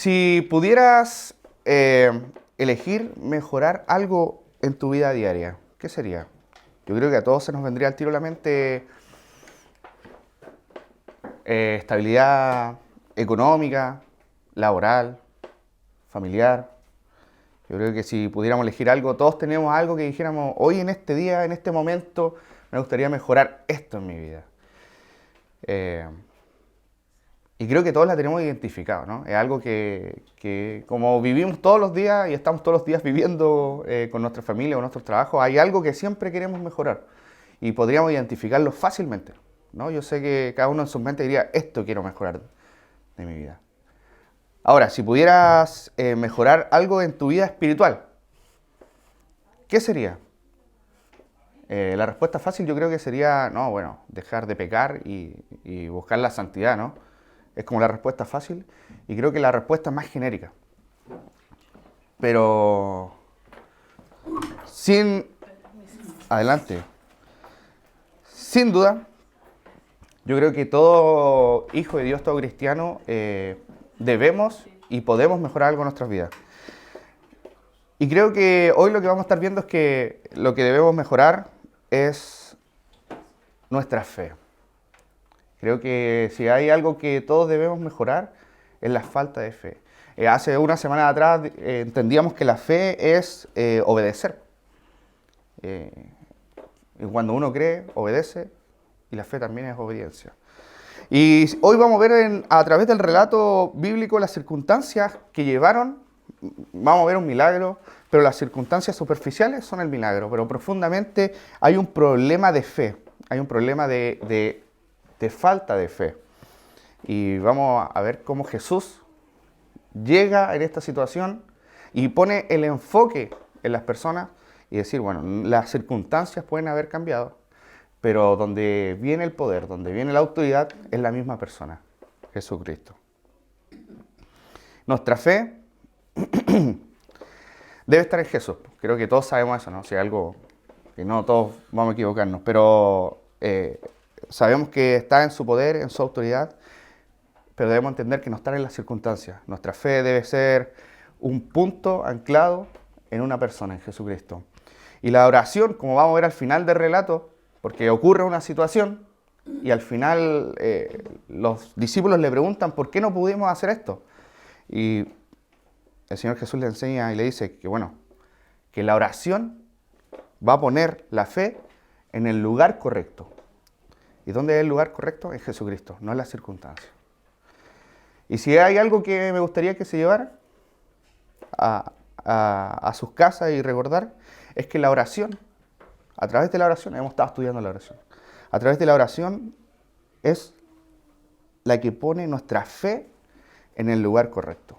Si pudieras elegir mejorar algo en tu vida diaria, ¿qué sería? Yo creo que a todos se nos vendría al tiro a la mente estabilidad económica, laboral, familiar. Yo creo que si pudiéramos elegir algo, todos tenemos algo que dijéramos, hoy en este día, en este momento, me gustaría mejorar esto en mi vida. Eh, y creo que todos la tenemos identificado, ¿no? Es algo que como vivimos todos los días y estamos todos los días viviendo con nuestra familia o nuestros trabajos, hay algo que siempre queremos mejorar y podríamos identificarlo fácilmente, ¿no? Yo sé que cada uno en su mente diría, esto quiero mejorar de mi vida. Ahora, si pudieras mejorar algo en tu vida espiritual, ¿qué sería? La respuesta fácil yo creo que sería, no, bueno, dejar de pecar y buscar la santidad, ¿no? Es como la respuesta fácil y creo que la respuesta más genérica. Pero sin, adelante, sin duda, yo creo que todo hijo de Dios, todo cristiano, debemos y podemos mejorar algo en nuestras vidas. Y creo que hoy lo que vamos a estar viendo es que lo que debemos mejorar es nuestra fe. Creo que si hay algo que todos debemos mejorar es la falta de fe. Hace una semana atrás entendíamos que la fe es obedecer. Y cuando uno cree, obedece, y la fe también es obediencia. Y hoy vamos a ver a través del relato bíblico las circunstancias que llevaron, vamos a ver un milagro, pero las circunstancias superficiales son el milagro, pero profundamente hay un problema de fe, hay un problema de falta de fe. Y vamos a ver cómo Jesús llega en esta situación y pone el enfoque en las personas y decir, bueno, las circunstancias pueden haber cambiado, pero donde viene el poder, donde viene la autoridad, es la misma persona, Jesucristo. Nuestra fe debe estar en Jesús. Creo que todos sabemos eso, ¿no? Si hay algo que no todos vamos a equivocarnos, pero sabemos que está en su poder, en su autoridad, pero debemos entender que no está en las circunstancias. Nuestra fe debe ser un punto anclado en una persona, en Jesucristo. Y la oración, como vamos a ver al final del relato, porque ocurre una situación y al final los discípulos le preguntan ¿por qué no pudimos hacer esto? Y el Señor Jesús le enseña y le dice que bueno, que la oración va a poner la fe en el lugar correcto. ¿Y dónde es el lugar correcto? En Jesucristo, no en las circunstancias. Y si hay algo que me gustaría que se llevara a sus casas y recordar, es que la oración, a través de la oración, hemos estado estudiando la oración, a través de la oración es la que pone nuestra fe en el lugar correcto,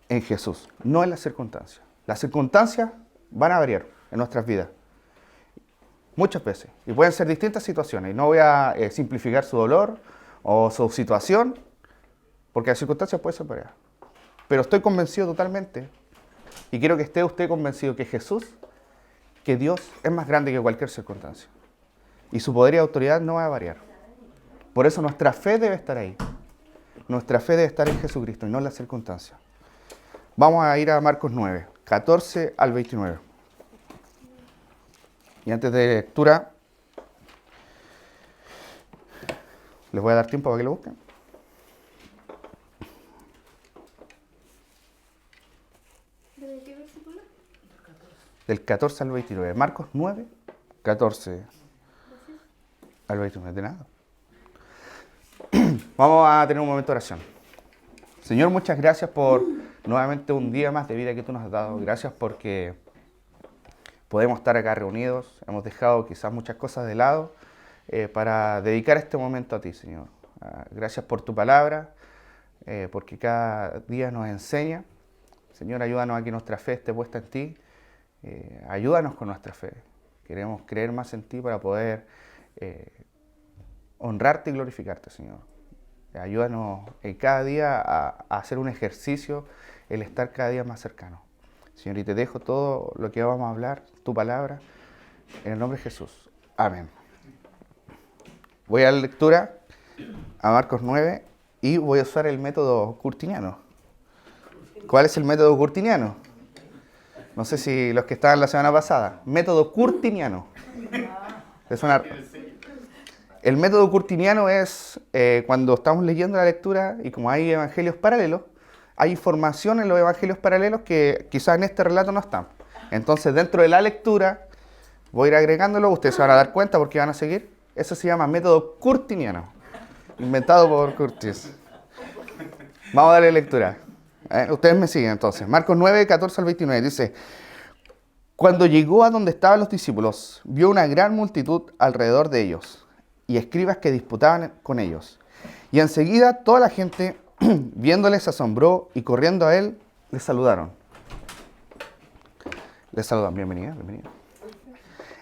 en Jesús, no en las circunstancias. Las circunstancias van a variar en nuestras vidas, muchas veces, y pueden ser distintas situaciones, y no voy a simplificar su dolor o su situación, porque las circunstancias pueden ser variadas. Pero estoy convencido totalmente, y quiero que esté usted convencido que Jesús, que Dios es más grande que cualquier circunstancia. Y su poder y autoridad no va a variar. Por eso nuestra fe debe estar ahí. Nuestra fe debe estar en Jesucristo y no en las circunstancias. Vamos a ir a Marcos 9, 14 al 29. Y antes de lectura, les voy a dar tiempo para que lo busquen. ¿De qué versículo? Del 14 al 29. Marcos 9, 14 al 29. De nada. Vamos a tener un momento de oración. Señor, muchas gracias por nuevamente un día más de vida que tú nos has dado. Gracias porque podemos estar acá reunidos. Hemos dejado quizás muchas cosas de lado para dedicar este momento a ti, Señor. Gracias por tu palabra, porque cada día nos enseña. Señor, ayúdanos a que nuestra fe esté puesta en ti. Ayúdanos con nuestra fe. Queremos creer más en ti para poder honrarte y glorificarte, Señor. Ayúdanos cada día a hacer un ejercicio, el estar cada día más cercano. Señor, y te dejo todo lo que vamos a hablar, tu palabra, en el nombre de Jesús. Amén. Voy a la lectura, a Marcos 9, y voy a usar el método curtiniano. ¿Cuál es el método curtiniano? No sé si los que estaban la semana pasada. Método curtiniano. ¿Te suena? El método curtiniano es cuando estamos leyendo la lectura y como hay evangelios paralelos, hay información en los evangelios paralelos que quizás en este relato no están. Entonces, dentro de la lectura, voy a ir agregándolo, ustedes se van a dar cuenta porque van a seguir. Eso se llama método curtiniano, inventado por Curtis. Vamos a darle lectura. Ustedes me siguen entonces. Marcos 9, 14 al 29 dice: Cuando llegó a donde estaban los discípulos, vio una gran multitud alrededor de ellos y escribas que disputaban con ellos. Y enseguida toda la gente, viéndoles, se asombró y corriendo a él, les saludaron. Les saludan, bienvenida.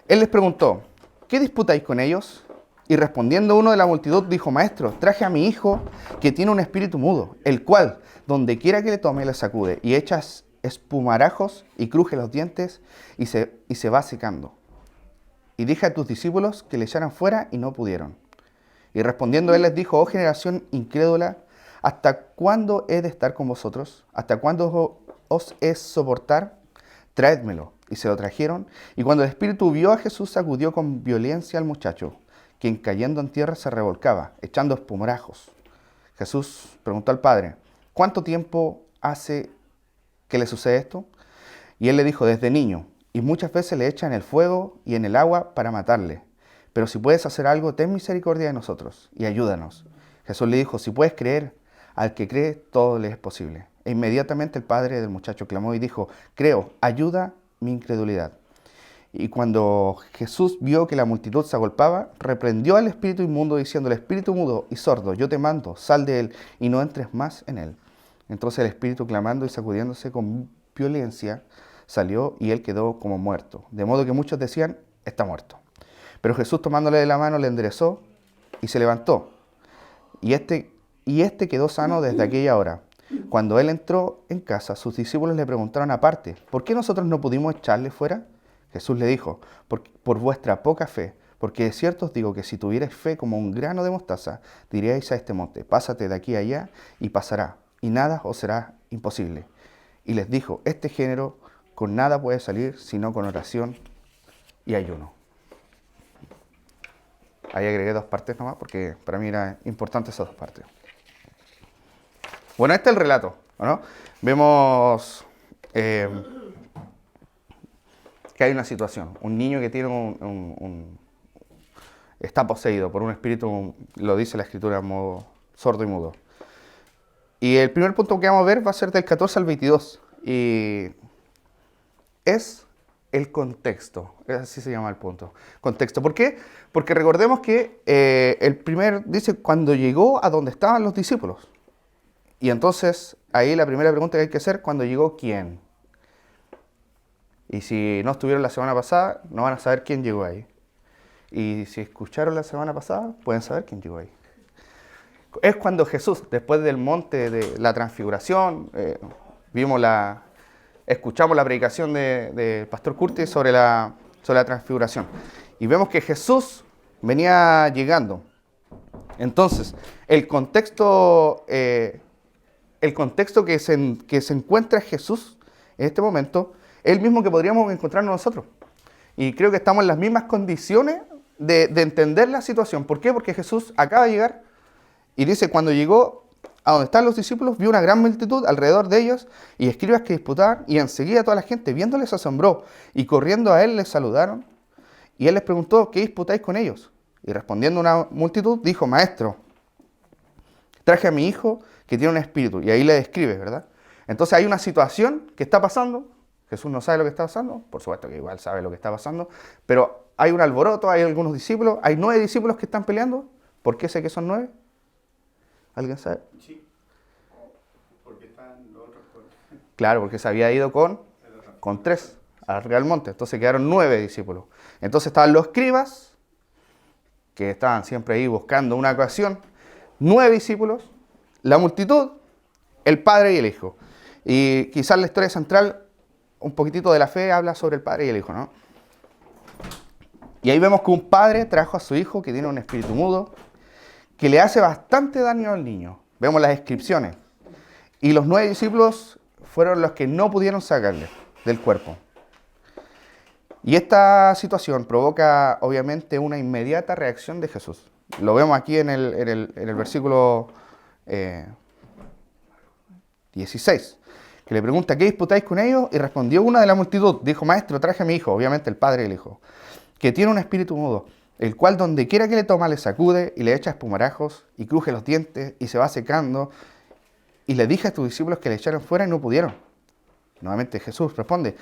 Él les preguntó: ¿qué disputáis con ellos? Y respondiendo uno de la multitud dijo: Maestro, traje a mi hijo que tiene un espíritu mudo, el cual, donde quiera que le tome, le sacude y echa espumarajos y cruje los dientes y se va secando. Y dije a tus discípulos que le echaran fuera y no pudieron. Y respondiendo él les dijo: Oh generación incrédula, ¿hasta cuándo he de estar con vosotros? ¿Hasta cuándo os he soportar? Traédmelo. Y se lo trajeron. Y cuando el espíritu vio a Jesús, sacudió con violencia al muchacho, quien cayendo en tierra se revolcaba, echando espumarajos. Jesús preguntó al padre: ¿cuánto tiempo hace que le sucede esto? Y él le dijo: desde niño, y muchas veces le echan en el fuego y en el agua para matarle. Pero si puedes hacer algo, ten misericordia de nosotros y ayúdanos. Jesús le dijo: si puedes creer, al que cree todo le es posible. E inmediatamente el padre del muchacho clamó y dijo: creo, ayuda mi incredulidad. Y cuando Jesús vio que la multitud se agolpaba, reprendió al espíritu inmundo, diciéndole: espíritu mudo y sordo, yo te mando, sal de él y no entres más en él. Entonces el espíritu, clamando y sacudiéndose con violencia, salió y él quedó como muerto. De modo que muchos decían: está muerto. Pero Jesús, tomándole de la mano, le enderezó y se levantó. Y este quedó sano desde aquella hora. Cuando él entró en casa, sus discípulos le preguntaron aparte: ¿por qué nosotros no pudimos echarle fuera? Jesús le dijo: por vuestra poca fe, porque de cierto os digo que si tuvierais fe como un grano de mostaza, diríais a este monte: pásate de aquí a allá, y pasará, y nada os será imposible. Y les dijo: este género con nada puede salir, sino con oración y ayuno. Ahí agregué 2 partes nomás, porque para mí era importante esas 2 partes. Bueno, este es el relato, ¿no? Vemos que hay una situación. Un niño que tiene está poseído por un espíritu, lo dice la escritura, en modo sordo y mudo. Y el primer punto que vamos a ver va a ser del 14 al 22. Y es el contexto. Así se llama el punto. Contexto. ¿Por qué? Porque recordemos que el primer dice cuando llegó a donde estaban los discípulos. Y entonces ahí la primera pregunta que hay que hacer: ¿cuándo llegó quién? Y si no estuvieron la semana pasada, no van a saber quién llegó ahí. Y si escucharon la semana pasada, pueden saber quién llegó ahí. Es cuando Jesús, después del monte de la transfiguración, escuchamos la predicación del pastor Curtis sobre la transfiguración. Y vemos que Jesús venía llegando. Entonces, el contexto que se encuentra Jesús en este momento es el mismo que podríamos encontrarnos nosotros. Y creo que estamos en las mismas condiciones de entender la situación. ¿Por qué? Porque Jesús acaba de llegar y dice: cuando llegó a donde están los discípulos, vio una gran multitud alrededor de ellos y escribas que disputaban, y enseguida toda la gente, viéndoles, se asombró y corriendo a él les saludaron. Y él les preguntó: ¿qué disputáis con ellos? Y respondiendo una multitud, dijo: Maestro, traje a mi hijo que tiene un espíritu. Y ahí le describe, ¿verdad? Entonces hay una situación que está pasando. Jesús no sabe lo que está pasando. Por supuesto que igual sabe lo que está pasando. Pero hay un alboroto, hay algunos discípulos. Hay 9 discípulos que están peleando. ¿Por qué sé que son 9? ¿Alguien sabe? Sí. Porque están los otros con... Claro, porque se había ido con 3 arriba del monte. Entonces quedaron 9 discípulos. Entonces estaban los escribas, que estaban siempre ahí buscando una ocasión. 9 discípulos, la multitud, el Padre y el Hijo. Y quizás la historia central, un poquitito de la fe, habla sobre el Padre y el Hijo, ¿no? Y ahí vemos que un padre trajo a su hijo que tiene un espíritu mudo, que le hace bastante daño al niño. Vemos las descripciones. Y los 9 discípulos fueron los que no pudieron sacarle del cuerpo. Y esta situación provoca, obviamente, una inmediata reacción de Jesús. Lo vemos aquí en el versículo 16, que le pregunta, ¿qué disputáis con ellos? Y respondió una de la multitud, dijo, maestro, traje a mi hijo, obviamente el padre del hijo, que tiene un espíritu mudo, el cual donde quiera que le toma le sacude y le echa espumarajos y cruje los dientes y se va secando. Y le dije a tus discípulos que le echaran fuera y no pudieron. Nuevamente Jesús responde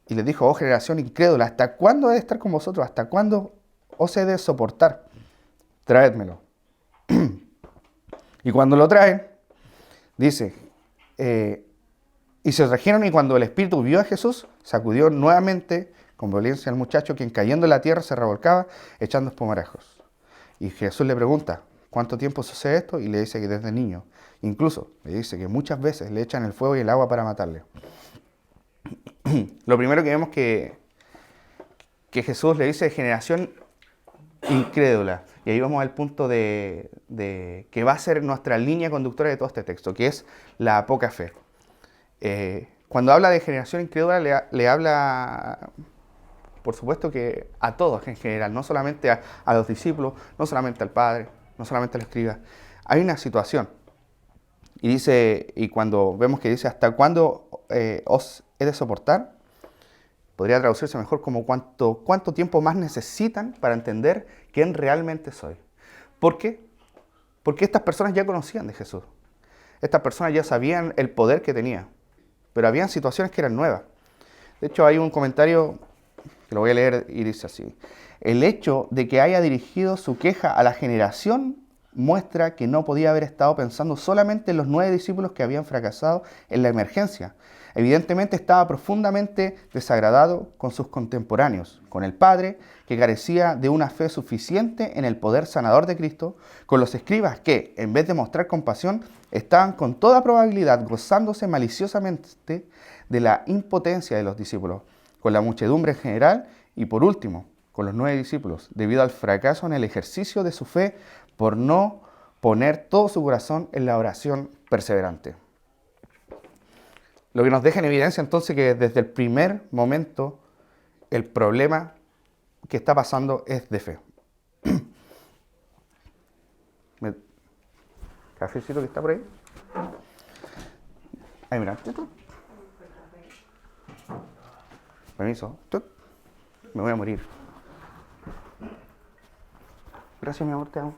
y les dijo, oh generación incrédula, ¿hasta cuándo he de estar con vosotros? ¿Hasta cuándo os he de soportar? Traédmelo. Y cuando lo traen, dice, y se trajeron y cuando el espíritu vio a Jesús, sacudió nuevamente con violencia al muchacho, quien cayendo en la tierra se revolcaba echando espumarajos. Y Jesús le pregunta, ¿cuánto tiempo sucede esto? Y le dice que desde niño. Incluso le dice que muchas veces le echan el fuego y el agua para matarle. Lo primero que vemos que Jesús le dice generación incrédula. Y ahí vamos al punto de que va a ser nuestra línea conductora de todo este texto, que es la poca fe. Cuando habla de generación incrédula, le habla, por supuesto, que a todos en general, no solamente a los discípulos, no solamente al Padre, no solamente al escriba. Hay una situación. Y dice, y cuando vemos que dice, ¿hasta cuándo os he de soportar? Podría traducirse mejor como cuánto tiempo más necesitan para entender quién realmente soy. ¿Por qué? Porque estas personas ya conocían de Jesús. Estas personas ya sabían el poder que tenía. Pero habían situaciones que eran nuevas. De hecho, hay un comentario que lo voy a leer y dice así. El hecho de que haya dirigido su queja a la generación muestra que no podía haber estado pensando solamente en los 9 discípulos que habían fracasado en la emergencia. Evidentemente estaba profundamente desagradado con sus contemporáneos, con el Padre, que carecía de una fe suficiente en el poder sanador de Cristo, con los escribas que, en vez de mostrar compasión, estaban con toda probabilidad gozándose maliciosamente de la impotencia de los discípulos, con la muchedumbre en general y, por último, con los 9 discípulos, debido al fracaso en el ejercicio de su fe por no poner todo su corazón en la oración perseverante. Lo que nos deja en evidencia entonces que desde el primer momento el problema que está pasando es de fe. ¿Cafecito que está por ahí? Ahí, mira. Permiso. Me voy a morir. Gracias, mi amor, te amo.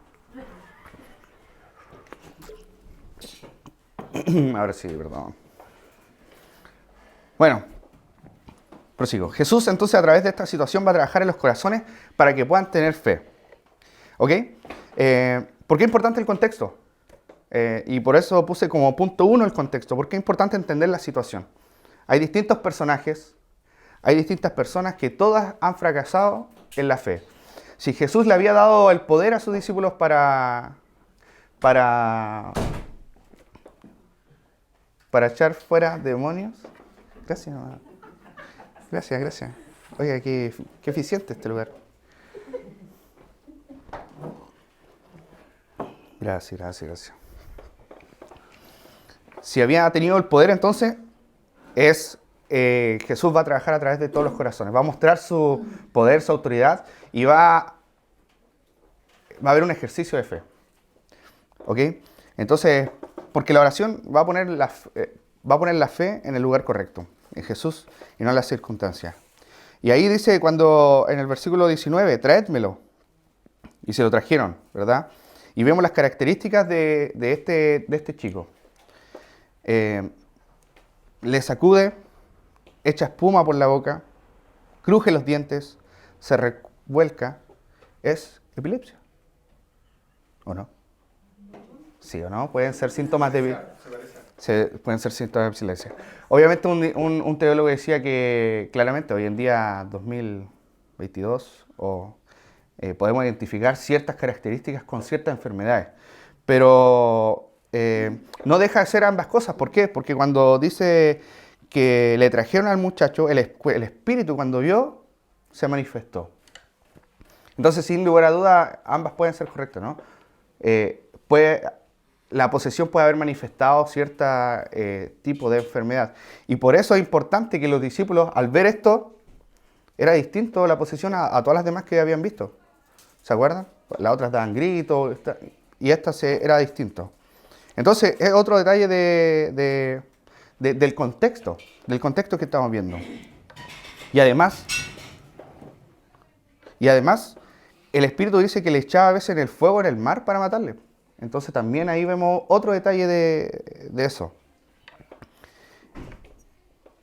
Ahora sí, perdón. Bueno, prosigo. Jesús entonces a través de esta situación va a trabajar en los corazones para que puedan tener fe. ¿Ok? ¿Por qué es importante el contexto? Y por eso puse como punto 1 el contexto. Porque es importante entender la situación. Hay distintos personajes, hay distintas personas que todas han fracasado en la fe. Si Jesús le había dado el poder a sus discípulos para echar fuera demonios. Gracias, mamá. Gracias. Oiga, qué eficiente este lugar. Gracias. Si había tenido el poder, entonces, Jesús va a trabajar a través de todos los corazones. Va a mostrar su poder, su autoridad, y va a haber un ejercicio de fe. ¿Ok? Entonces, porque la oración va a poner la fe en el lugar correcto, en Jesús y no en las circunstancias. Y ahí dice en el versículo 19, traédmelo. Y se lo trajeron, ¿verdad? Y vemos las características de este chico. Le sacude, echa espuma por la boca, cruje los dientes, se revuelca. ¿Es epilepsia? ¿O no? ¿Sí o no? Pueden ser síntomas de... pueden ser síntomas de epilepsia. Obviamente un teólogo decía que claramente hoy en día, 2022, podemos identificar ciertas características con ciertas enfermedades. Pero no deja de ser ambas cosas. ¿Por qué? Porque cuando dice que le trajeron al muchacho, el espíritu cuando vio, se manifestó. Entonces, sin lugar a duda, ambas pueden ser correctas, ¿no? la posesión puede haber manifestado cierto tipo de enfermedad. Y por eso es importante que los discípulos, al ver esto, era distinto la posesión a todas las demás que habían visto. ¿Se acuerdan? Las otras daban gritos y esta era distinto. Entonces, es otro detalle del contexto que estamos viendo. Y además, el Espíritu dice que le echaba a veces en el fuego en el mar para matarle. Entonces también ahí vemos otro detalle de eso.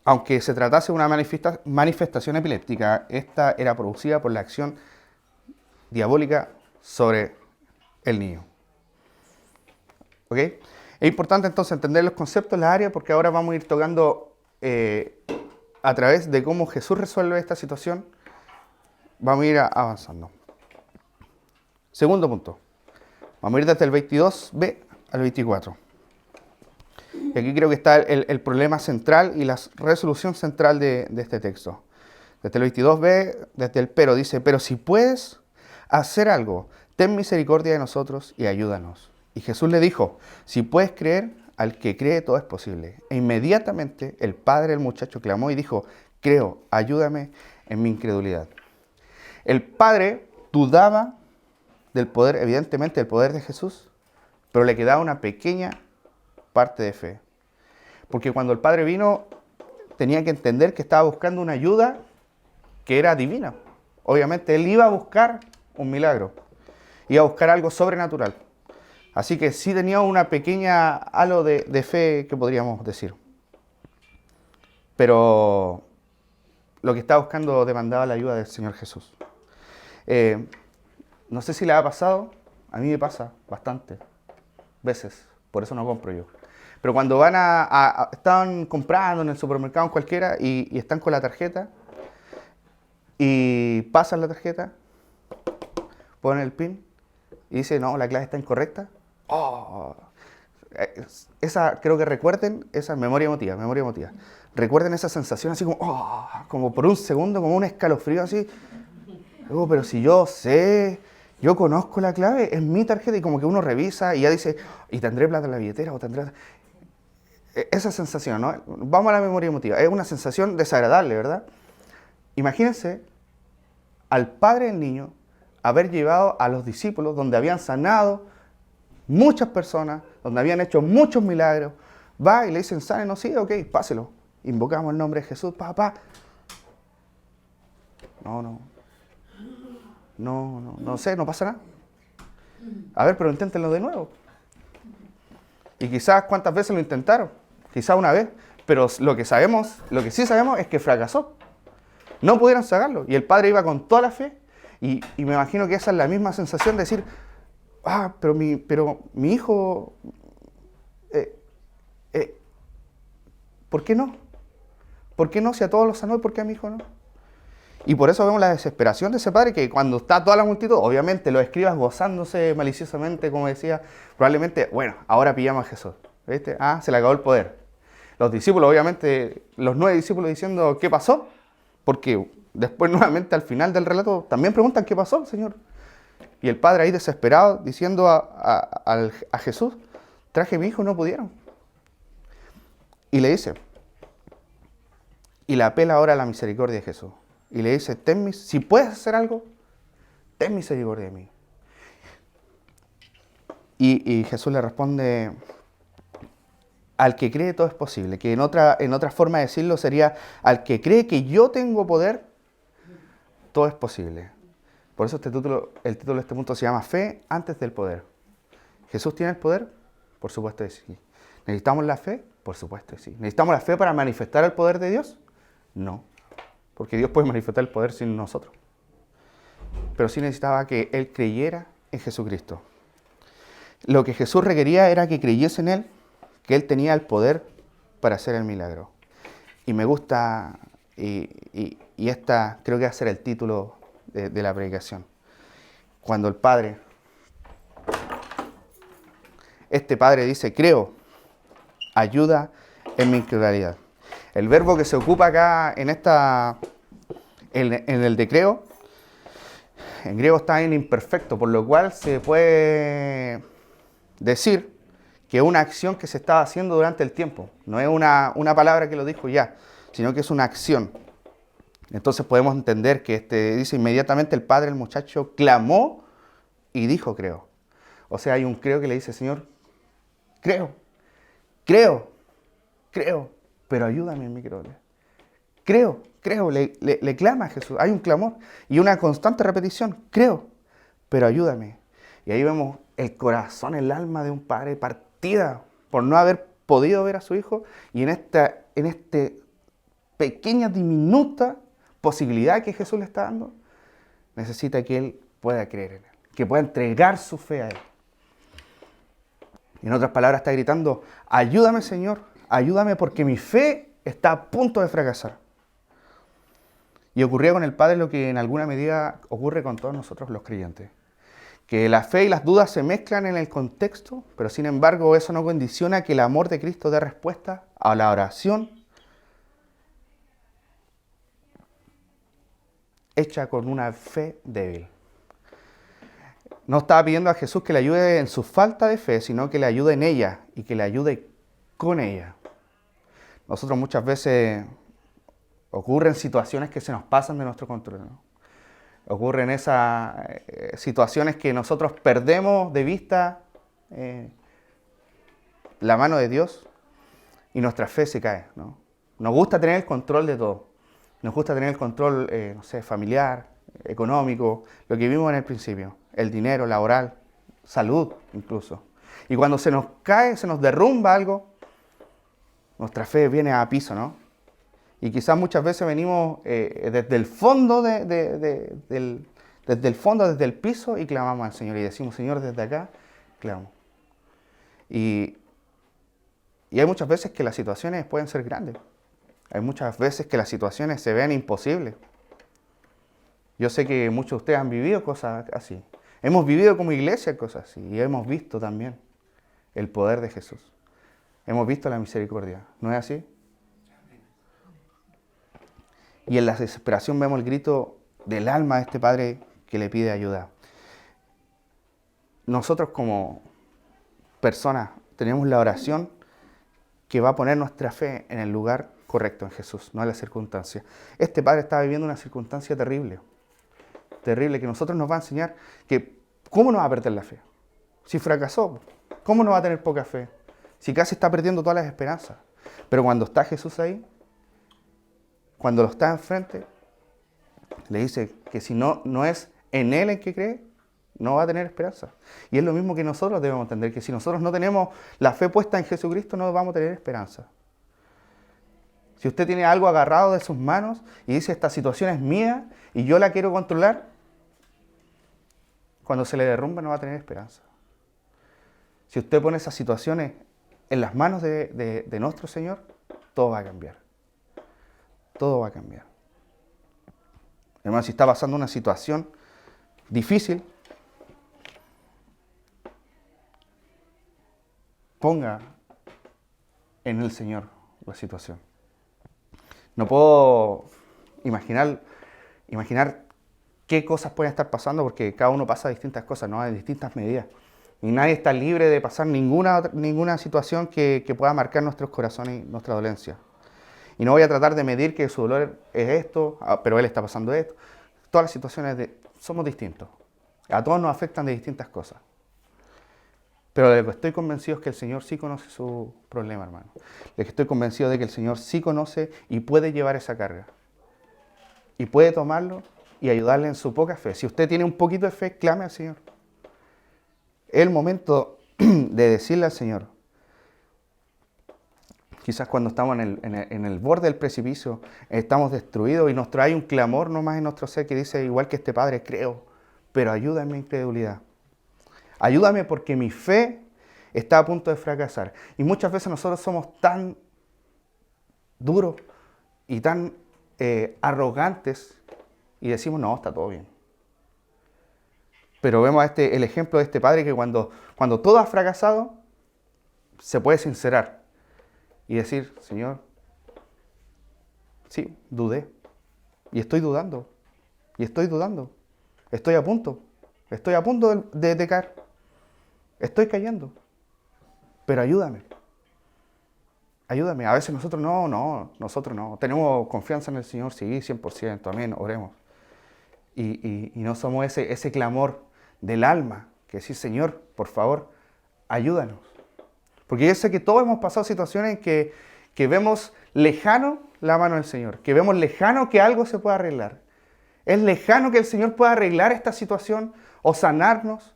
Aunque se tratase de una manifestación epiléptica, esta era producida por la acción diabólica sobre el niño. ¿Ok? Es importante entonces entender los conceptos, las áreas, porque ahora vamos a ir tocando a través de cómo Jesús resuelve esta situación. Vamos a ir avanzando. Segundo punto. Vamos a ir desde el 22b al 24. Y aquí creo que está el problema central y la resolución central de este texto. Desde el 22b, desde el pero, dice, pero si puedes hacer algo, ten misericordia de nosotros y ayúdanos. Y Jesús le dijo, si puedes creer, al que cree todo es posible. E inmediatamente el padre del muchacho clamó y dijo, creo, ayúdame en mi incredulidad. El padre dudaba del poder, evidentemente, del poder de Jesús, pero le quedaba una pequeña parte de fe. Porque cuando el padre vino, tenía que entender que estaba buscando una ayuda que era divina. Obviamente, él iba a buscar un milagro, iba a buscar algo sobrenatural. Así que sí tenía una pequeña halo de fe, que podríamos decir. Pero lo que estaba buscando demandaba la ayuda del Señor Jesús. No sé si le ha pasado, a mí me pasa bastante veces, por eso no compro yo. Pero cuando van están comprando en el supermercado cualquiera y están con la tarjeta y pasan la tarjeta, ponen el PIN y dicen, no, la clave está incorrecta. Oh, esa, creo que recuerden, esa memoria emotiva. Recuerden esa sensación así como por un segundo, como un escalofrío así. Oh, pero si yo sé, yo conozco la clave, es mi tarjeta, y como que uno revisa y ya dice, ¿y tendré plata en la billetera o tendré...? Esa sensación, ¿no? Vamos a la memoria emotiva. Es una sensación desagradable, ¿verdad? Imagínense al padre del niño haber llevado a los discípulos donde habían sanado muchas personas, donde habían hecho muchos milagros. Va y le dicen, sánenos, sí, ok, páselo. Invocamos el nombre de Jesús, papá. No sé, no pasa nada. A ver, pero inténtenlo de nuevo. Y quizás cuántas veces lo intentaron, quizás una vez, pero lo que sí sabemos es que fracasó. No pudieron sacarlo. Y el padre iba con toda la fe, y me imagino que esa es la misma sensación de decir, pero mi hijo, ¿por qué no? ¿Por qué no? Si a todos los sanó, ¿por qué a mi hijo no? Y por eso vemos la desesperación de ese padre, que cuando está toda la multitud, obviamente los escribas gozándose maliciosamente, como decía, probablemente, bueno, ahora pillamos a Jesús, ¿viste? Se le acabó el poder. Los discípulos, obviamente, los 9 discípulos diciendo, ¿qué pasó? Porque después, nuevamente, al final del relato, también preguntan, ¿qué pasó, Señor? Y el padre ahí desesperado, diciendo a Jesús, traje a mi hijo, no pudieron. Y le dice, y le apela ahora a la misericordia de Jesús. Y le dice, si puedes hacer algo, ten misericordia de mí. Y Jesús le responde, al que cree todo es posible. Que en otra forma de decirlo sería, al que cree que yo tengo poder, todo es posible. Por eso el título de este punto se llama Fe antes del poder. ¿Jesús tiene el poder? Por supuesto que sí. ¿Necesitamos la fe? Por supuesto que sí. ¿Necesitamos la fe para manifestar el poder de Dios? No. Porque Dios puede manifestar el poder sin nosotros. Pero sí necesitaba que Él creyera en Jesucristo. Lo que Jesús requería era que creyese en Él, que Él tenía el poder para hacer el milagro. Y me gusta, y esta creo que va a ser el título de la predicación. Cuando el Padre, este Padre dice, creo, ayuda en mi incredulidad. El verbo que se ocupa acá en el de creo, en griego está en imperfecto, por lo cual se puede decir que es una acción que se estaba haciendo durante el tiempo. No es una palabra que lo dijo ya, sino que es una acción. Entonces podemos entender que dice inmediatamente el padre del muchacho clamó y dijo creo. O sea, hay un creo que le dice, Señor, creo, pero ayúdame en mi creo. Creo, le clama a Jesús. Hay un clamor y una constante repetición, creo, pero ayúdame. Y ahí vemos el corazón, el alma de un padre partida por no haber podido ver a su hijo y en esta pequeña, diminuta posibilidad que Jesús le está dando, necesita que él pueda creer en él, que pueda entregar su fe a él. Y en otras palabras está gritando, ayúdame Señor, ayúdame porque mi fe está a punto de fracasar. Y ocurría con el Padre lo que en alguna medida ocurre con todos nosotros los creyentes. Que la fe y las dudas se mezclan en el contexto, pero sin embargo eso no condiciona que el amor de Cristo dé respuesta a la oración hecha con una fe débil. No estaba pidiendo a Jesús que le ayude en su falta de fe, sino que le ayude en ella y que le ayude con ella. Nosotros muchas veces ocurren situaciones que se nos pasan de nuestro control, ¿no? Ocurren esas situaciones que nosotros perdemos de vista la mano de Dios y nuestra fe se cae, ¿no? Nos gusta tener el control de todo. Nos gusta tener el control, familiar, económico, lo que vimos en el principio, el dinero, laboral, salud incluso. Y cuando se nos cae, se nos derrumba algo, nuestra fe viene a piso, ¿no? Y quizás muchas veces venimos desde el fondo, desde el piso y clamamos al Señor y decimos, Señor, desde acá, clamo. Y hay muchas veces que las situaciones pueden ser grandes. Hay muchas veces que las situaciones se ven imposibles. Yo sé que muchos de ustedes han vivido cosas así. Hemos vivido como iglesia cosas así y hemos visto también el poder de Jesús. Hemos visto la misericordia. ¿No es así? Y en la desesperación vemos el grito del alma de este padre que le pide ayuda. Nosotros como personas tenemos la oración que va a poner nuestra fe en el lugar correcto en Jesús, no en la circunstancia. Este padre estaba viviendo una circunstancia terrible, que nosotros nos va a enseñar que ¿cómo no va a perder la fe? Si fracasó, ¿cómo no va a tener poca fe? Si casi está perdiendo todas las esperanzas. Pero cuando está Jesús ahí, cuando lo está enfrente, le dice que si no es en Él en que cree, no va a tener esperanza. Y es lo mismo que nosotros debemos entender, que si nosotros no tenemos la fe puesta en Jesucristo, no vamos a tener esperanza. Si usted tiene algo agarrado de sus manos y dice, esta situación es mía y yo la quiero controlar, cuando se le derrumba no va a tener esperanza. Si usted pone esas situaciones en las manos de nuestro Señor, todo va a cambiar. Todo va a cambiar. Hermano, si está pasando una situación difícil, ponga en el Señor la situación. No puedo imaginar qué cosas pueden estar pasando porque cada uno pasa distintas cosas, ¿no? Hay distintas medidas. Y nadie está libre de pasar ninguna situación que pueda marcar nuestros corazones y nuestra dolencia. Y no voy a tratar de medir que su dolor es esto, pero él está pasando esto. Todas las situaciones somos distintos. A todos nos afectan de distintas cosas. Pero de lo que estoy convencido es que el Señor sí conoce su problema, hermano. De que estoy convencido de que el Señor sí conoce y puede llevar esa carga. Y puede tomarlo y ayudarle en su poca fe. Si usted tiene un poquito de fe, clame al Señor. Es el momento de decirle al Señor. Quizás cuando estamos en el borde del precipicio, estamos destruidos y hay un clamor nomás en nuestro ser que dice, igual que este padre, creo, pero ayúdame en mi incredulidad. Ayúdame porque mi fe está a punto de fracasar. Y muchas veces nosotros somos tan duros y tan arrogantes y decimos, no, está todo bien. Pero vemos el ejemplo de este padre que cuando todo ha fracasado, se puede sincerar y decir, Señor, sí, dudé. Y estoy dudando. Estoy a punto de caer. Estoy cayendo. pero ayúdame. Ayúdame. A veces nosotros nosotros no. Tenemos confianza en el Señor, sí, 100%, amén, oremos. Y no somos ese clamor del alma, que decir, Señor, por favor, ayúdanos. Porque yo sé que todos hemos pasado situaciones en que vemos lejano la mano del Señor, que vemos lejano que algo se pueda arreglar. Es lejano que el Señor pueda arreglar esta situación o sanarnos.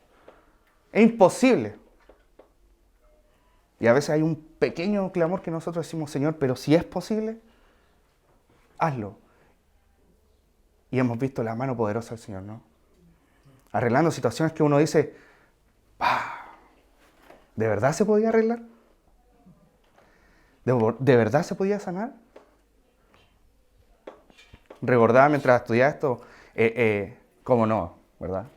Es imposible. Y a veces hay un pequeño clamor que nosotros decimos, Señor, pero si es posible, hazlo. Y hemos visto la mano poderosa del Señor, ¿no? Arreglando situaciones que uno dice, ¿de verdad se podía arreglar? ¿De verdad se podía sanar? Recordaba mientras estudiaba esto, cómo no, ¿verdad?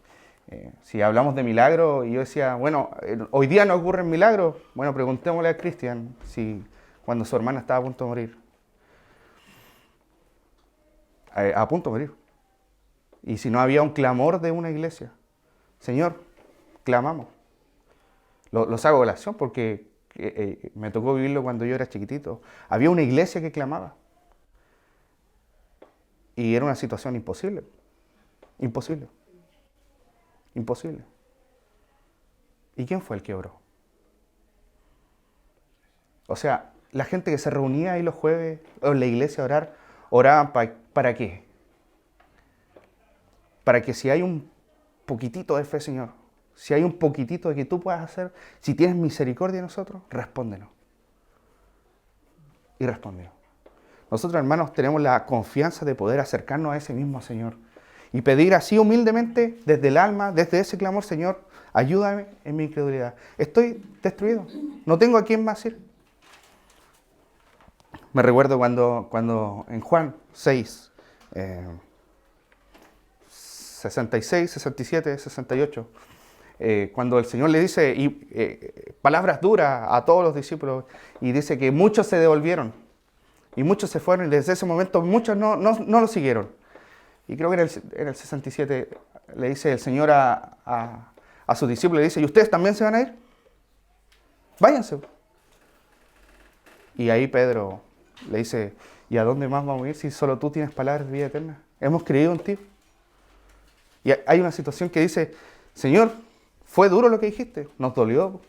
Si hablamos de milagros, y yo decía, bueno, hoy día no ocurren milagros. Bueno, preguntémosle a Cristian si cuando su hermana estaba a punto de morir. A punto de morir. Y si no había un clamor de una iglesia. Señor, clamamos. Los hago colación porque me tocó vivirlo cuando yo era chiquitito. Había una iglesia que clamaba. Y era una situación imposible. Imposible. Imposible. ¿Y quién fue el que oró? O sea, la gente que se reunía ahí los jueves en la iglesia a orar, oraban ¿para qué? Para que si hay un poquitito de fe, Señor, si hay un poquitito de que tú puedas hacer, si tienes misericordia de nosotros, respóndenos. Y respóndenos. Nosotros, hermanos, tenemos la confianza de poder acercarnos a ese mismo Señor y pedir así humildemente, desde el alma, desde ese clamor, Señor, ayúdame en mi incredulidad. Estoy destruido, no tengo a quién más ir. Me recuerdo cuando en Juan 6, 66, 67, 68, cuando el Señor le dice palabras duras a todos los discípulos y dice que muchos se devolvieron y muchos se fueron y desde ese momento muchos no lo siguieron. Y creo que en el 67 le dice el Señor a sus discípulos, le dice, ¿y ustedes también se van a ir? Váyanse. Y ahí Pedro le dice, ¿y a dónde más vamos a ir si solo tú tienes palabras de vida eterna? Hemos creído en ti. Y hay una situación que dice, Señor, fue duro lo que dijiste, nos dolió,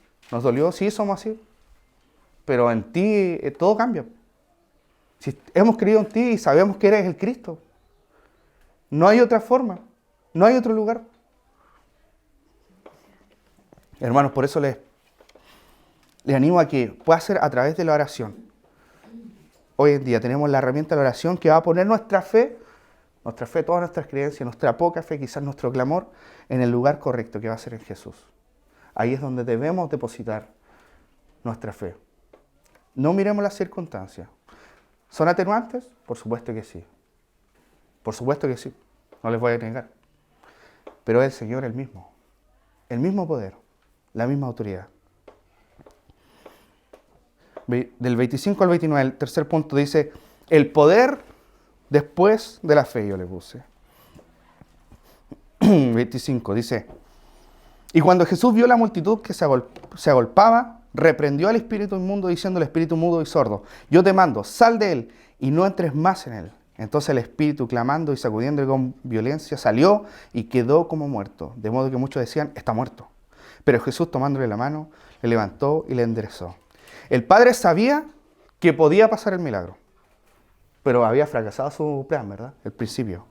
sí, somos así, pero en ti todo cambia. Si hemos creído en ti y sabemos que eres el Cristo, no hay otra forma, no hay otro lugar. Hermanos, por eso les animo a que pueda ser a través de la oración. Hoy en día tenemos la herramienta de la oración que va a poner nuestra fe, todas nuestras creencias, nuestra poca fe, quizás nuestro clamor, en el lugar correcto que va a ser en Jesús. Ahí es donde debemos depositar nuestra fe. No miremos las circunstancias. ¿Son atenuantes? Por supuesto que sí. Por supuesto que sí. No les voy a negar. Pero es el Señor el mismo poder, la misma autoridad. Del 25 al 29, el tercer punto dice, el poder después de la fe, yo le puse. 25, dice, y cuando Jesús vio la multitud que se agolpaba, reprendió al espíritu inmundo diciendo al espíritu mudo y sordo, yo te mando, sal de él y no entres más en él. Entonces el espíritu, clamando y sacudiendo con violencia, salió y quedó como muerto, de modo que muchos decían, está muerto. Pero Jesús, tomándole la mano, le levantó y le enderezó. El Padre sabía que podía pasar el milagro, pero había fracasado su plan, ¿verdad? El principio.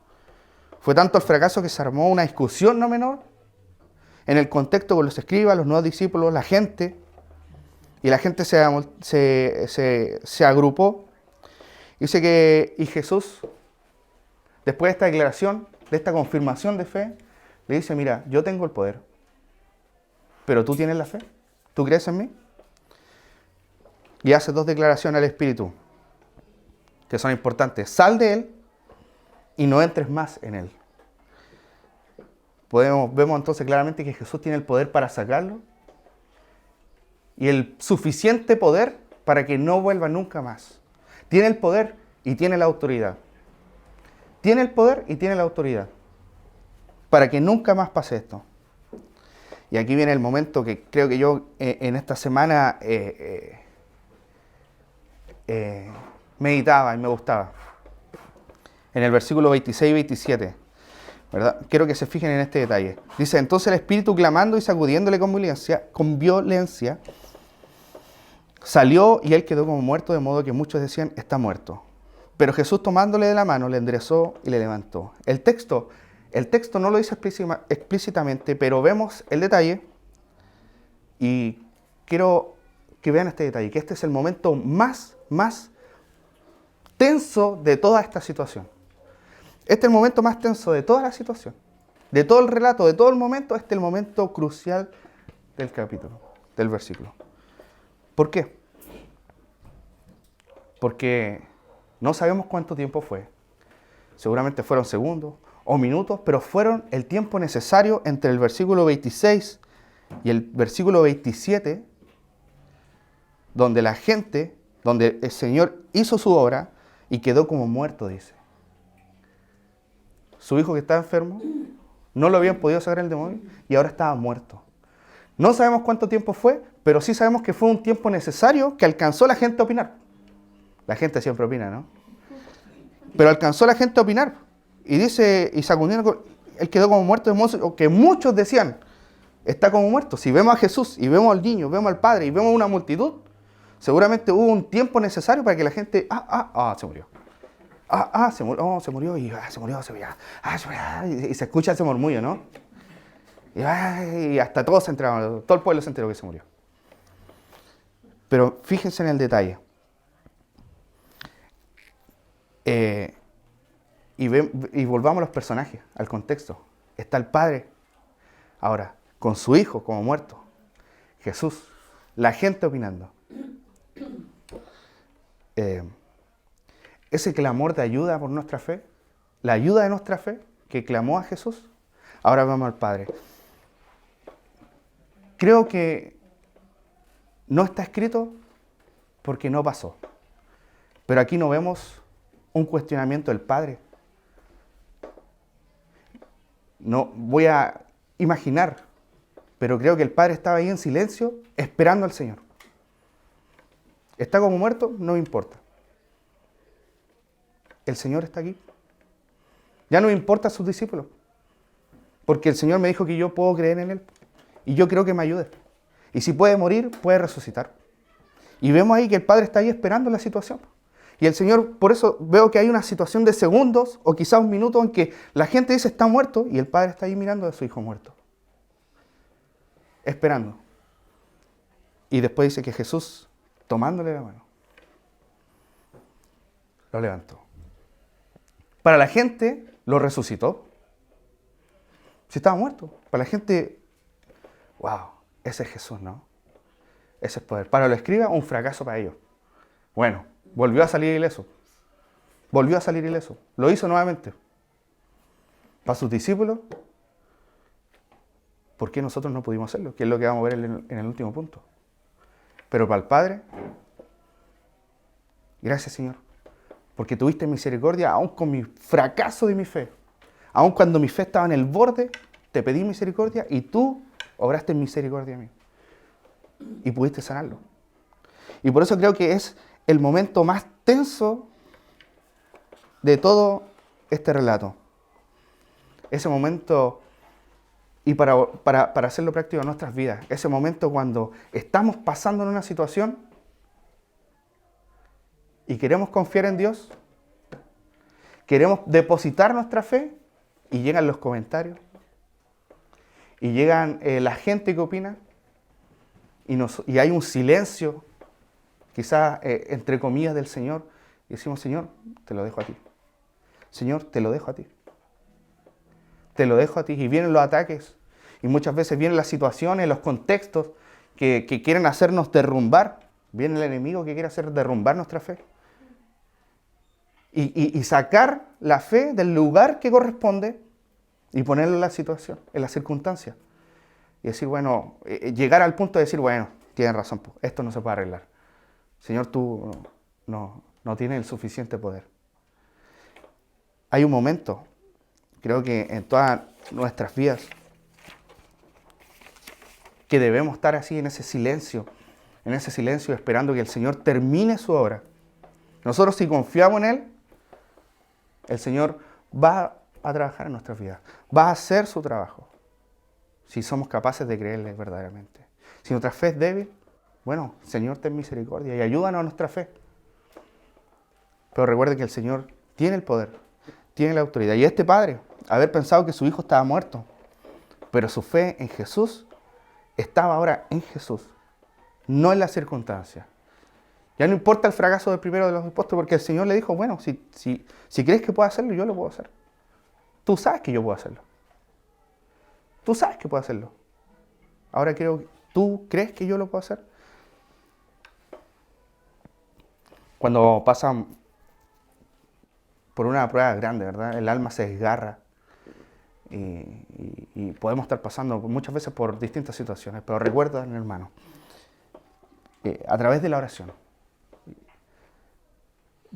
Fue tanto el fracaso que se armó una discusión no menor en el contexto con los escribas, los nuevos discípulos, la gente, y la gente se agrupó. Dice que y Jesús, después de esta declaración, de esta confirmación de fe, le dice, mira, yo tengo el poder, pero tú tienes la fe, ¿tú crees en mí? Y hace dos declaraciones al Espíritu, que son importantes. Sal de él y no entres más en él. Vemos entonces claramente que Jesús tiene el poder para sacarlo y el suficiente poder para que no vuelva nunca más. Tiene el poder y tiene la autoridad. Tiene el poder y tiene la autoridad para que nunca más pase esto. Y aquí viene el momento que creo que yo en esta semana meditaba y me gustaba. En el versículo 26 y 27, ¿verdad? Quiero que se fijen en este detalle. Dice, entonces el espíritu clamando y sacudiéndole con violencia, salió y él quedó como muerto, de modo que muchos decían, está muerto. Pero Jesús tomándole de la mano, le enderezó y le levantó. El texto no lo dice explícitamente, pero vemos el detalle y quiero que vean este detalle, que este es el momento más tenso de toda esta situación. Este es el momento más tenso de toda la situación, de todo el relato, de todo el momento. Este es el momento crucial del capítulo, del versículo. ¿Por qué? Porque no sabemos cuánto tiempo fue. Seguramente fueron segundos o minutos, pero fueron el tiempo necesario entre el versículo 26 y el versículo 27, donde el Señor hizo su obra y quedó como muerto, dice. Su hijo que estaba enfermo, no lo habían podido sacar el demonio y ahora estaba muerto. No sabemos cuánto tiempo fue, pero sí sabemos que fue un tiempo necesario que alcanzó la gente a opinar. La gente siempre opina, ¿no? Pero alcanzó la gente a opinar. Y dice, y sacudiendo, él quedó como muerto, de modo que muchos decían, está como muerto. Si vemos a Jesús y vemos al niño, vemos al Padre y vemos una multitud, seguramente hubo un tiempo necesario para que la gente, se murió. Se murió y se escucha ese murmullo, ¿no? Y hasta todos se enteraron, todo el pueblo se enteró que se murió. Pero fíjense en el detalle. Y volvamos a los personajes, al contexto. Está el Padre, ahora, con su Hijo como muerto. Jesús, la gente opinando. Ese clamor de ayuda por nuestra fe, la ayuda de nuestra fe que clamó a Jesús, ahora vamos al Padre. Creo que no está escrito porque no pasó. Pero aquí no vemos un cuestionamiento del Padre. No voy a imaginar, pero creo que el Padre estaba ahí en silencio esperando al Señor. ¿Está como muerto? No me importa. El Señor está aquí. Ya no me importa a sus discípulos, porque el Señor me dijo que yo puedo creer en Él y yo creo que me ayude. Y si puede morir, puede resucitar. Y vemos ahí que el Padre está ahí esperando la situación. Y el Señor, por eso veo que hay una situación de segundos o quizás un minuto en que la gente dice está muerto y el Padre está ahí mirando a su Hijo muerto. Esperando. Y después dice que Jesús, tomándole la mano, lo levantó. Para la gente, lo resucitó. Si estaba muerto. Para la gente, wow, ese es Jesús, ¿no? Ese es poder. Para los escribas, un fracaso para ellos. Bueno, volvió a salir ileso. Volvió a salir ileso. Lo hizo nuevamente. Para sus discípulos, ¿por qué nosotros no pudimos hacerlo? Que es lo que vamos a ver en el último punto. Pero para el Padre, gracias, Señor, porque tuviste misericordia aún con mi fracaso de mi fe. Aún cuando mi fe estaba en el borde, te pedí misericordia y tú obraste en misericordia a mí. Y pudiste sanarlo. Y por eso creo que es el momento más tenso de todo este relato. Ese momento, y para hacerlo práctico en nuestras vidas, ese momento cuando estamos pasando en una situación y queremos confiar en Dios, queremos depositar nuestra fe y llegan los comentarios y llegan la gente que opina y hay un silencio, quizás entre comillas del Señor, y decimos, Señor, te lo dejo a ti. Señor, te lo dejo a ti. Te lo dejo a ti. Y vienen los ataques y muchas veces vienen las situaciones, los contextos que quieren hacernos derrumbar. Viene el enemigo que quiere hacer derrumbar nuestra fe. Y sacar la fe del lugar que corresponde y ponerlo en la situación, en la circunstancia. Y decir, bueno, llegar al punto de decir, bueno, tienes razón, esto no se puede arreglar. Señor, tú no tienes el suficiente poder. Hay un momento, creo que en todas nuestras vidas, que debemos estar así en ese silencio esperando que el Señor termine su obra. Nosotros si confiamos en Él, el Señor va a trabajar en nuestras vidas, va a hacer su trabajo, si somos capaces de creerle verdaderamente. Si nuestra fe es débil, bueno, Señor, ten misericordia y ayúdanos a nuestra fe. Pero recuerden que el Señor tiene el poder, tiene la autoridad. Y este padre, haber pensado que su hijo estaba muerto, pero su fe en Jesús estaba ahora en Jesús, no en las circunstancias. Ya no importa el fracaso del primero de los apóstoles, porque el Señor le dijo, bueno, si crees que puedo hacerlo, yo lo puedo hacer. Tú sabes que yo puedo hacerlo. Tú sabes que puedo hacerlo. Ahora ¿tú crees que yo lo puedo hacer? Cuando pasan por una prueba grande, ¿verdad? El alma se desgarra y podemos estar pasando muchas veces por distintas situaciones. Pero recuerda, mi hermano, a través de la oración,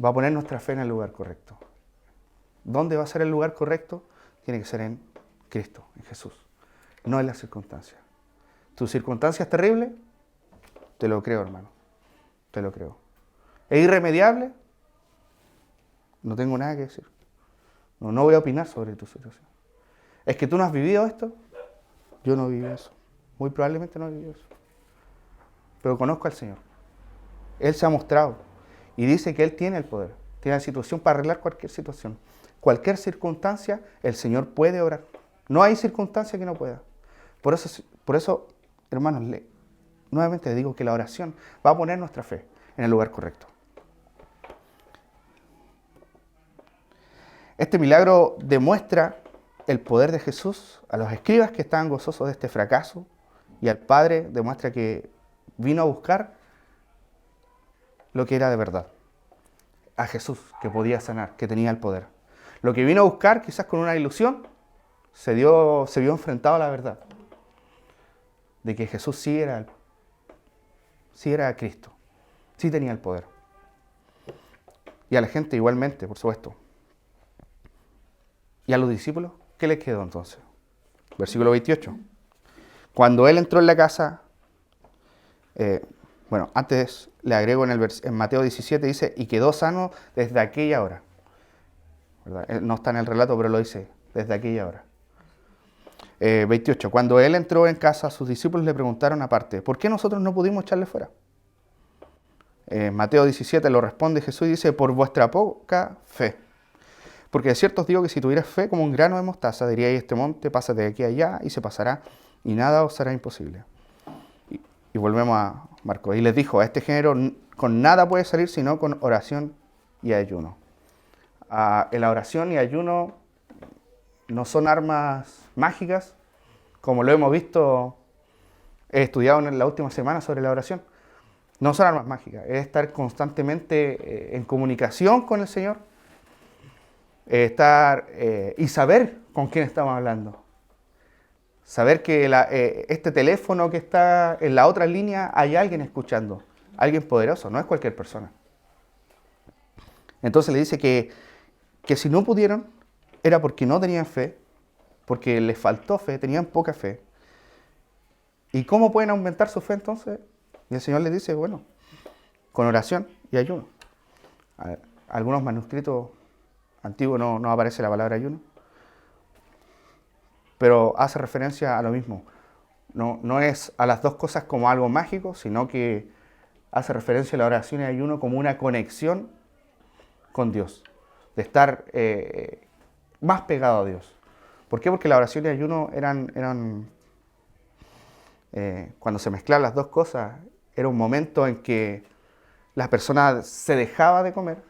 va a poner nuestra fe en el lugar correcto. ¿Dónde va a ser el lugar correcto? Tiene que ser en Cristo, en Jesús, no en las circunstancias. ¿Tu circunstancia es terrible? Te lo creo, hermano, te lo creo. ¿Es irremediable? No tengo nada que decir. No voy a opinar sobre tu situación. ¿Es que tú no has vivido esto? Yo no viví eso. Muy probablemente no he vivido eso. Pero conozco al Señor. Él se ha mostrado y dice que Él tiene el poder, tiene la situación para arreglar cualquier situación. Cualquier circunstancia, el Señor puede obrar. No hay circunstancia que no pueda. Por eso, hermanos, nuevamente les digo que la oración va a poner nuestra fe en el lugar correcto. Este milagro demuestra el poder de Jesús a los escribas que estaban gozosos de este fracaso y al Padre demuestra que vino a buscar lo que era de verdad. A Jesús, que podía sanar, que tenía el poder. Lo que vino a buscar, quizás con una ilusión, se vio enfrentado a la verdad. De que Jesús sí era Cristo, sí tenía el poder. Y a la gente igualmente, por supuesto. ¿Y a los discípulos? ¿Qué les quedó entonces? Versículo 28. Cuando él entró en la casa, antes le agrego en Mateo 17, dice, y quedó sano desde aquella hora. ¿Verdad? No está en el relato, pero lo dice, desde aquella hora. 28. Cuando él entró en casa, sus discípulos le preguntaron aparte, ¿por qué nosotros no pudimos echarle fuera? Mateo 17 lo responde Jesús y dice, por vuestra poca fe. Porque de cierto os digo que si tuvieras fe como un grano de mostaza, diríais este monte, pásate de aquí a allá y se pasará, y nada os será imposible. Y volvemos a Marcos. Y les dijo, a este género con nada puede salir sino con oración y ayuno. La oración y ayuno no son armas mágicas, como lo hemos visto, he estudiado en la última semana sobre la oración. No son armas mágicas, es estar constantemente en comunicación con el Señor, y saber con quién estamos hablando. Saber que este teléfono que está en la otra línea hay alguien escuchando, alguien poderoso, no es cualquier persona. Entonces le dice que si no pudieron era porque no tenían fe, porque les faltó fe, tenían poca fe. ¿Y cómo pueden aumentar su fe entonces? Y el Señor les dice, bueno, con oración y ayuno. Algunos manuscritos antiguos no aparece la palabra ayuno, pero hace referencia a lo mismo. No es a las dos cosas como algo mágico, sino que hace referencia a la oración y ayuno como una conexión con Dios, de estar más pegado a Dios. ¿Por qué? Porque la oración y ayuno eran cuando se mezclaban las dos cosas, era un momento en que la persona se dejaba de comer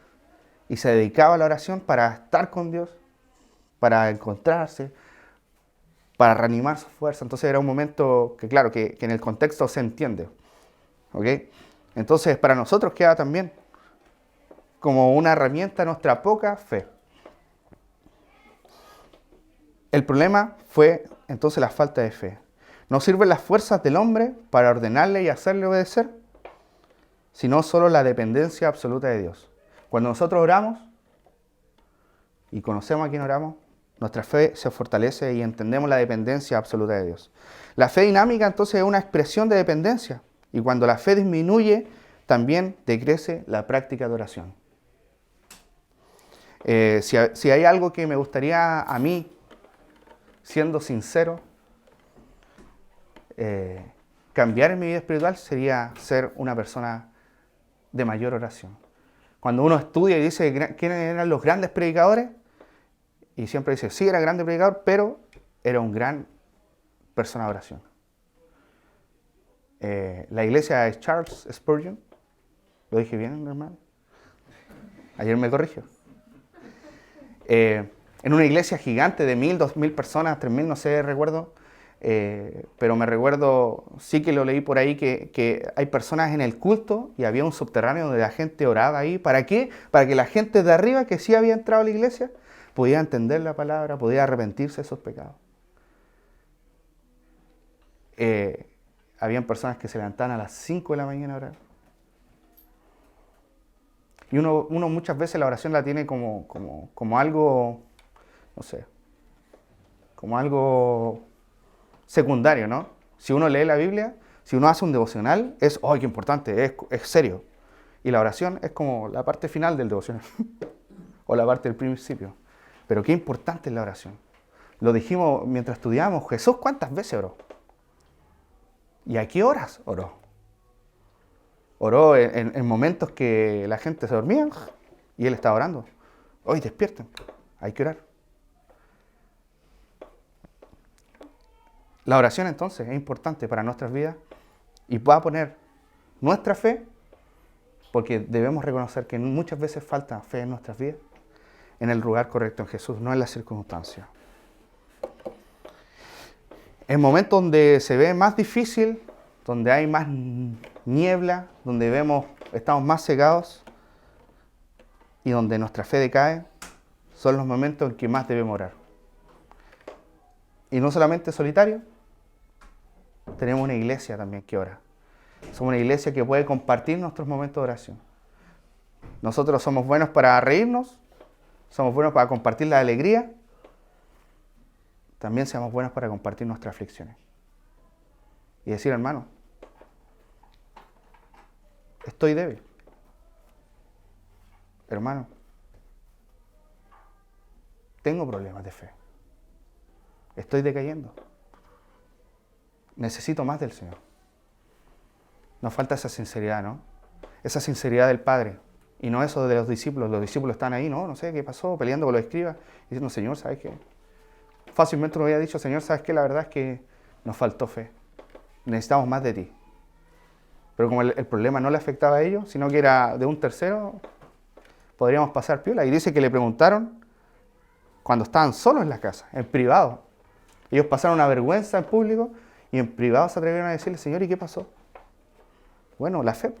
y se dedicaba a la oración para estar con Dios, para encontrarse, para reanimar su fuerza. Entonces era un momento que, claro, que en el contexto se entiende. ¿Ok? Entonces para nosotros queda también como una herramienta nuestra poca fe. El problema fue entonces la falta de fe. No sirven las fuerzas del hombre para ordenarle y hacerle obedecer, sino solo la dependencia absoluta de Dios. Cuando nosotros oramos y conocemos a quién oramos, Nuestra fe se fortalece y entendemos la dependencia absoluta de Dios. La fe dinámica entonces es una expresión de dependencia. Y cuando la fe disminuye, también decrece la práctica de oración. Si hay algo que me gustaría a mí, siendo sincero, cambiar en mi vida espiritual sería ser una persona de mayor oración. Cuando uno estudia y dice quiénes eran los grandes predicadores, y siempre dice, sí, era grande predicador, pero era un gran persona de oración. La iglesia de Charles Spurgeon, ¿lo dije bien, hermano? Ayer me corrigió. En una iglesia gigante de 1.000, 2.000 personas, 3.000, no sé, recuerdo, pero me recuerdo, sí que lo leí por ahí, que hay personas en el culto y había un subterráneo donde la gente oraba ahí. ¿Para qué? Para que la gente de arriba, que sí había entrado a la iglesia, podía entender la palabra, podía arrepentirse de esos pecados. Habían personas que se levantaban a las 5 de la mañana a orar. Y uno muchas veces la oración la tiene como algo, no sé, como algo secundario, ¿no? Si uno lee la Biblia, si uno hace un devocional, es, ¡ay, qué importante! Es serio. Y la oración es como la parte final del devocional, o la parte del principio. Pero qué importante es la oración. Lo dijimos mientras estudiábamos, Jesús, ¿cuántas veces oró? ¿Y a qué horas oró? Oró en momentos que la gente se dormía y él estaba orando. Hoy despierten, hay que orar. La oración entonces es importante para nuestras vidas y va a poner nuestra fe, porque debemos reconocer que muchas veces falta fe en nuestras vidas, en el lugar correcto en Jesús, no en las circunstancias. En momentos donde se ve más difícil, donde hay más niebla, donde estamos más cegados y donde nuestra fe decae, son los momentos en que más debemos orar. Y no solamente solitario, tenemos una iglesia también que ora. Somos una iglesia que puede compartir nuestros momentos de oración. Nosotros somos buenos para reírnos, somos buenos para compartir la alegría, también seamos buenos para compartir nuestras aflicciones. Y decir, hermano, estoy débil. Hermano, tengo problemas de fe. Estoy decayendo. Necesito más del Señor. Nos falta esa sinceridad, ¿no? Esa sinceridad del Padre. Y no eso de los discípulos. Los discípulos están ahí, no sé qué pasó, peleando con los escribas, diciendo, Señor, ¿sabes qué? Fácilmente uno había dicho, Señor, ¿sabes qué? La verdad es que nos faltó fe. Necesitamos más de ti. Pero como el problema no le afectaba a ellos, sino que era de un tercero, podríamos pasar piola. Y dice que le preguntaron cuando estaban solos en la casa, en privado. Ellos pasaron una vergüenza en público y en privado se atrevieron a decirle, Señor, ¿y qué pasó? Bueno, la fe.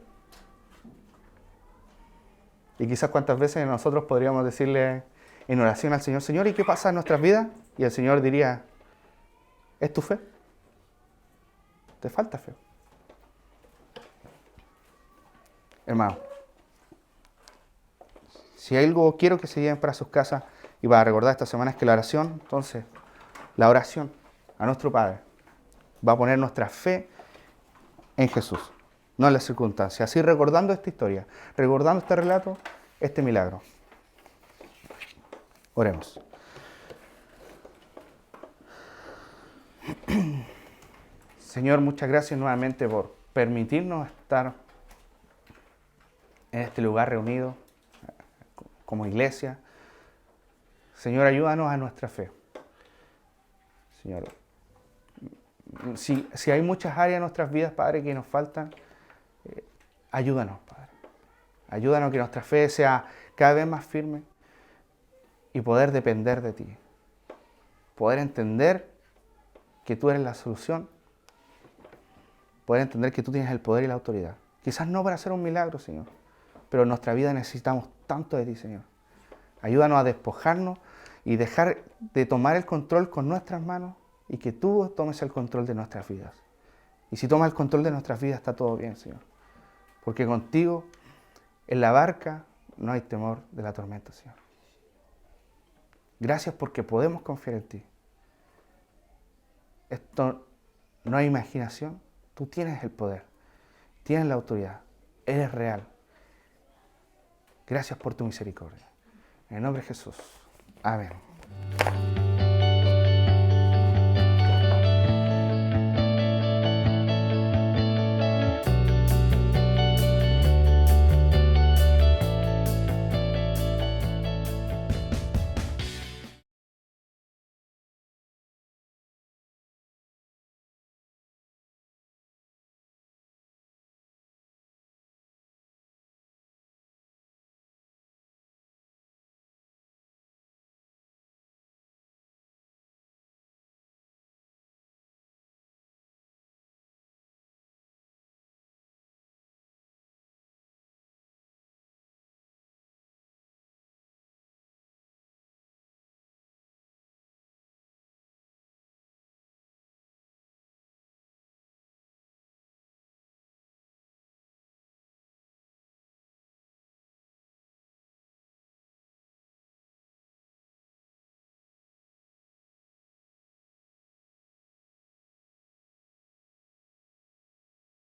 Y quizás cuántas veces nosotros podríamos decirle en oración al Señor, Señor, ¿y qué pasa en nuestras vidas? Y el Señor diría, ¿es tu fe? Te falta fe. Hermano, si algo quiero que se lleven para sus casas y para recordar esta semana es que la oración, entonces, la oración a nuestro Padre va a poner nuestra fe en Jesús, no en las circunstancias. Así recordando esta historia, recordando este relato, este milagro. Oremos. Señor, muchas gracias nuevamente por permitirnos estar en este lugar reunido como iglesia. Señor, ayúdanos a nuestra fe. Señor, si hay muchas áreas en nuestras vidas, Padre, que nos faltan, ayúdanos, Padre. Ayúdanos a que nuestra fe sea cada vez más firme y poder depender de ti. Poder entender que tú eres la solución. Poder entender que tú tienes el poder y la autoridad. Quizás no para hacer un milagro, Señor, pero en nuestra vida necesitamos tanto de ti, Señor. Ayúdanos a despojarnos y dejar de tomar el control con nuestras manos y que tú tomes el control de nuestras vidas. Y si tomas el control de nuestras vidas, está todo bien, Señor. Porque contigo, en la barca, no hay temor de la tormenta, Señor. Gracias porque podemos confiar en ti. Esto no hay imaginación. Tú tienes el poder, tienes la autoridad, eres real. Gracias por tu misericordia. En el nombre de Jesús. Amén.